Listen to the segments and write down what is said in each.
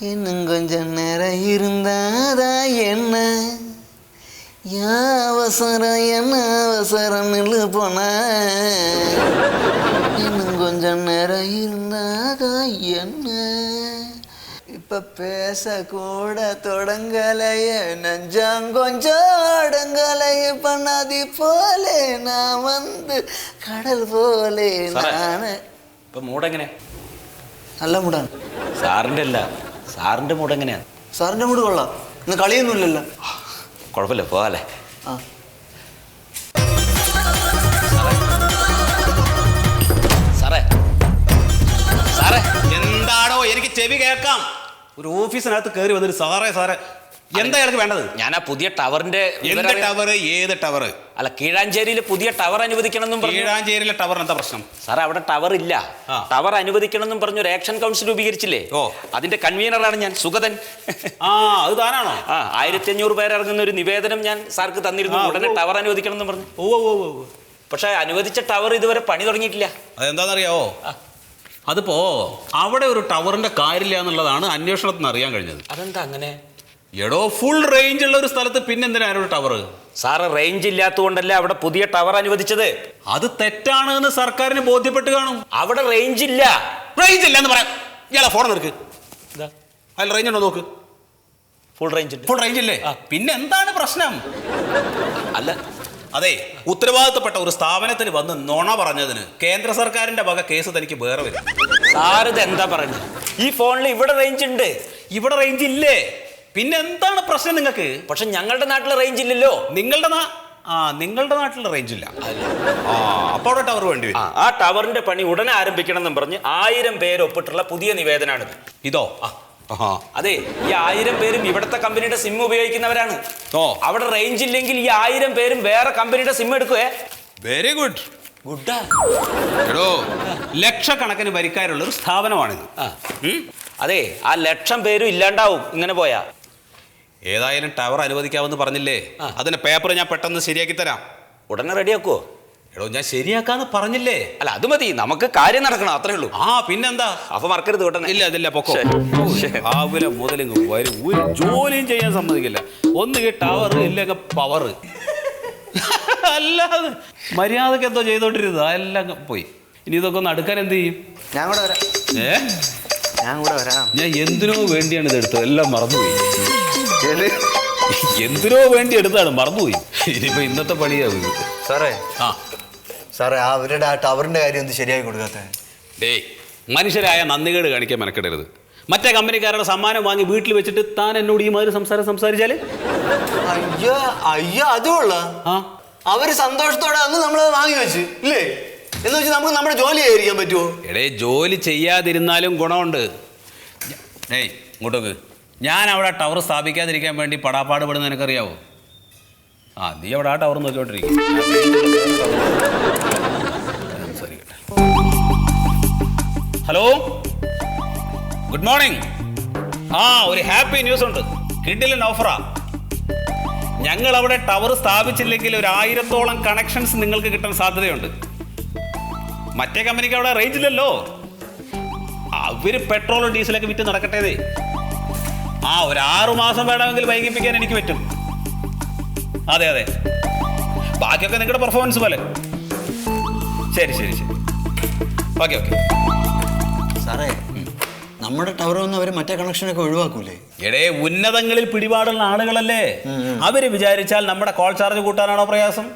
இன்னும் கொஞ்சம் நேரம் இருந்தாதா என்ன அவசரம் என்ன அவசரம் நில்லு போன இன்னும் கொஞ்சம் நேரம் இருந்தாதா என்ன இப்ப பேசக்கூட தொடங்கலையே நெஞ்சம் கொஞ்சம் அடங்கலைய பண்ணாதி போலே நான் வந்து கடல் പോലേ നാണ് ഇപ്പൊ മൂടെങ്ങനെ നല്ല മൂടാണ് സാറിന്റെ അല്ല സാറിന്റെ മൂഡ് എങ്ങനെയാണ് സാറിന്റെ മൂഡ് കൊള്ളാം ഇന്ന് കളിയൊന്നുമില്ലല്ലോ കുഴപ്പമില്ല പോകാല്ലേ ആ സാറേ സാറേ എന്താണോ എനിക്ക് ചെവി കേൾക്കാം ഒരു ഓഫീസിനകത്ത് കയറി വന്നിട്ട് സാറേ സാറേ എന്താ അയാൾക്ക് വേണ്ടത് ഞാൻ ആ പുതിയ ടവറിന്റെ ടവർ ഏത് ടവർ അല്ല കീഴാഞ്ചേരിയിൽ പുതിയ ടവർ അനുവദിക്കണമെന്നും കീഴാഞ്ചേരിയിലെ ടവർ എന്താ പ്രശ്നം സാറേ അവിടെ ടവർ ഇല്ല ടവർ അനുവദിക്കണമെന്നും പറഞ്ഞു ഒരു ആക്ഷൻ കൗൺസിൽ രൂപീകരിച്ചില്ലേ ഓ അതിന്റെ കൺവീനറാണ് ഞാൻ സുഗതൻ ആ അത് താനാണോ ആ 1500 പേർ ഇറങ്ങുന്ന ഒരു നിവേദനം ഞാൻ സാർക്ക് തന്നിരുന്നു ഉടനെ ടവർ അനുവദിക്കണമെന്നും പറഞ്ഞു ഓ പക്ഷെ അനുവദിച്ച ടവർ ഇതുവരെ പണി തുടങ്ങിയിട്ടില്ല അതെന്താണെന്നറിയാവോ അതിപ്പോ അവിടെ ഒരു ടവറിന്റെ കാര്യമില്ല എന്നുള്ളതാണ് അന്വേഷണത്തിന് അറിയാൻ കഴിഞ്ഞത് അതെന്താ അങ്ങനെ എടോ ഫുൾ റേഞ്ച് ഉള്ള ഒരു സ്ഥലത്ത് പിന്നെന്തിനാണ് ഒരു ടവർ സാറ് റേഞ്ച് ഇല്ലാത്തതുകൊണ്ടല്ലേ അവിടെ പുതിയ ടവർ അനുവദിച്ചത് അത് തെറ്റാണ് എന്ന് സർക്കാരിന് ബോധ്യപ്പെട്ട് കാണും അവിടെ റേഞ്ച് ഇല്ല എന്ന് പറയാം ഇയാളെ ഫോൺ നിൽക്ക് അതിൽ റേഞ്ച് ഉണ്ടോ നോക്ക് ഫുൾ റേഞ്ച് ഇല്ലേ പിന്നെ എന്താണ് പ്രശ്നം അല്ല അതെ ഉത്തരവാദിത്തപ്പെട്ട ഒരു സ്ഥാപനത്തിൽ വന്ന് നുണ പറഞ്ഞതിന് കേന്ദ്ര സർക്കാരിന്റെ വക കേസ് തനിക്ക് വേറെ വരും സാറിത് എന്താ പറഞ്ഞത് ഈ ഫോണിൽ ഇവിടെ റേഞ്ച് ഉണ്ട് ഇവിടെ റേഞ്ച് ഇല്ലേ പിന്നെ എന്താണ് പ്രശ്നം നിങ്ങൾക്ക് പക്ഷെ ഞങ്ങളുടെ നാട്ടിൽ റേഞ്ച് ഇല്ലല്ലോ നിങ്ങളുടെ നാട്ടിൽ റേഞ്ച് ഇല്ല അപ്പോൾ അവിടെ ടവർ വേണ്ടി വരും ആ ടവറിന്റെ പണി ഉടനെ ആരംഭിക്കണം എന്നും പറഞ്ഞ് 1000 പേര് ഒപ്പിട്ടുള്ള പുതിയ നിവേദനമാണിത് ഇതോ അതെ ഈ 1000 പേരും ഇവിടുത്തെ കമ്പനിയുടെ സിം ഉപയോഗിക്കുന്നവരാണ് അവിടെ റേഞ്ച് ഇല്ലെങ്കിൽ ഈ 1000 പേരും വേറെ കമ്പനിയുടെ സിം എടുക്കുവേ വെരി ഗുഡ് എടോ ലക്ഷക്കണക്കിന് വരിക്കാരുള്ള ഒരു സ്ഥാപനമാണിത് അതെ ആ 1,00,000 പേരും ഇല്ലാണ്ടാവും ഇങ്ങനെ പോയാ ഏതായാലും ടവർ അനുവദിക്കാമെന്ന് പറഞ്ഞില്ലേ അതിന്റെ പേപ്പർ ഞാൻ പെട്ടെന്ന് ശരിയാക്കി തരാം ഉടനെ റെഡിയാക്കുവോ എടോ ഞാൻ ശരിയാക്കാന്ന് പറഞ്ഞില്ലേ അല്ല അത് മതി നമുക്ക് കാര്യം നടക്കണം അത്രേ ഉള്ളൂ ആ പിന്നെന്താ അപ്പൊ മറക്കരുത് കേട്ടോ ഇല്ല പൊക്കോ രാവിലെ മുതലിങ്ങ് വരും ഒരു ജോലിയും ചെയ്യാൻ സമ്മതിക്കില്ല ഒന്നുകിൽ ടവർ ഇല്ലെങ്കിൽ പവർ അല്ലാതെ മര്യാദക്ക് എന്തോ ചെയ്തോണ്ടിരുന്നത് എല്ലാം പോയി ഇനി ഇതൊക്കെ ഒന്ന് അടുക്കാൻ എന്ത് ചെയ്യും ഞാൻ കൂടെ വരാം ഞാൻ എന്തിനോ വേണ്ടിയാണ് ഇത് എടുത്തത് എല്ലാം മറന്നുപോയി എന്തിനോ വേണ്ടി എടുത്താണ് മറന്നുപോയി ഇനിയിപ്പോ ഇന്നത്തെ പണിയാവും സാറേ അവരുടെ ആ ടവറിന്റെ കാര്യം ഒന്ന് ശരിയാക്കി കൊടുക്കാത്ത മനുഷ്യരായ നന്ദികേട് കാണിക്കാൻ മെനക്കെടരുത് മറ്റേ കമ്പനിക്കാരുടെ സമ്മാനം വാങ്ങി വീട്ടിൽ വെച്ചിട്ട് താൻ എന്നോട് ഈ മാതിരി സംസാരിച്ചാല് അയ്യോ അതുകൊള്ള അവര് സന്തോഷത്തോടെ അന്ന് നമ്മളത് വാങ്ങി വെച്ച് ഇല്ലേ എന്ന് വെച്ചാൽ നമുക്ക് നമ്മുടെ ജോലി ചെയ്യാതിരിക്കാൻ പറ്റുമോ ജോലി ചെയ്യാതിരുന്നാലും ഗുണമുണ്ട് ഇങ്ങോട്ടോക്ക് ഞാൻ അവിടെ ടവർ സ്ഥാപിക്കാതിരിക്കാൻ വേണ്ടി പടാപ്പാടുപെടുന്ന എനിക്കറിയാവോ നീ അവിടെ ആ ടവർ നോക്കിക്കൊണ്ടിരിക്കും ഹലോ ഗുഡ് മോർണിംഗ് ഒരു ഹാപ്പി ന്യൂസ് ഉണ്ട് കിഡിലൻ ഓഫറാ ഞങ്ങൾ അവിടെ ടവർ സ്ഥാപിച്ചില്ലെങ്കിൽ ഒരു 1000-ഓളം കണക്ഷൻസ് നിങ്ങൾക്ക് കിട്ടാൻ സാധ്യതയുണ്ട് മറ്റേ കമ്പനിക്ക് അവിടെ റേഞ്ച് ഇല്ലല്ലോ അവര് പെട്രോളും ഡീസലൊക്കെ വിറ്റ് നടക്കട്ടേതേ ഒരു 6 മാസം വേണമെങ്കിൽ വൈകിപ്പിക്കാൻ എനിക്ക് പറ്റും അതെ ബാക്കിയൊക്കെ നിങ്ങളുടെ പെർഫോമൻസ് പോലെ ശരി ഓക്കെ സാറേ നമ്മുടെ ടവർ വന്ന് അവര് മറ്റേ കണക്ഷനൊക്കെ ഒഴിവാക്കൂലേ ഉന്നതങ്ങളിൽ പിടിപാടുള്ള ആളുകളല്ലേ അവര് വിചാരിച്ചാൽ നമ്മുടെ കോൾ ചാർജ് കൂട്ടാനാണോ പ്രയാസം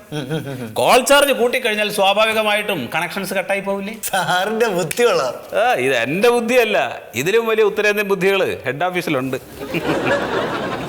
കോൾ ചാർജ് കൂട്ടിക്കഴിഞ്ഞാൽ സ്വാഭാവികമായിട്ടും കണക്ഷൻസ് കട്ടായി പോവില്ലേ സാറിന്റെ ബുദ്ധികളാ ഇത് എന്റെ ബുദ്ധിയല്ല ഇതിലും വലിയ ഉത്തരേന്ത്യൻ ബുദ്ധികൾ ഹെഡ് ഓഫീസിലുണ്ട്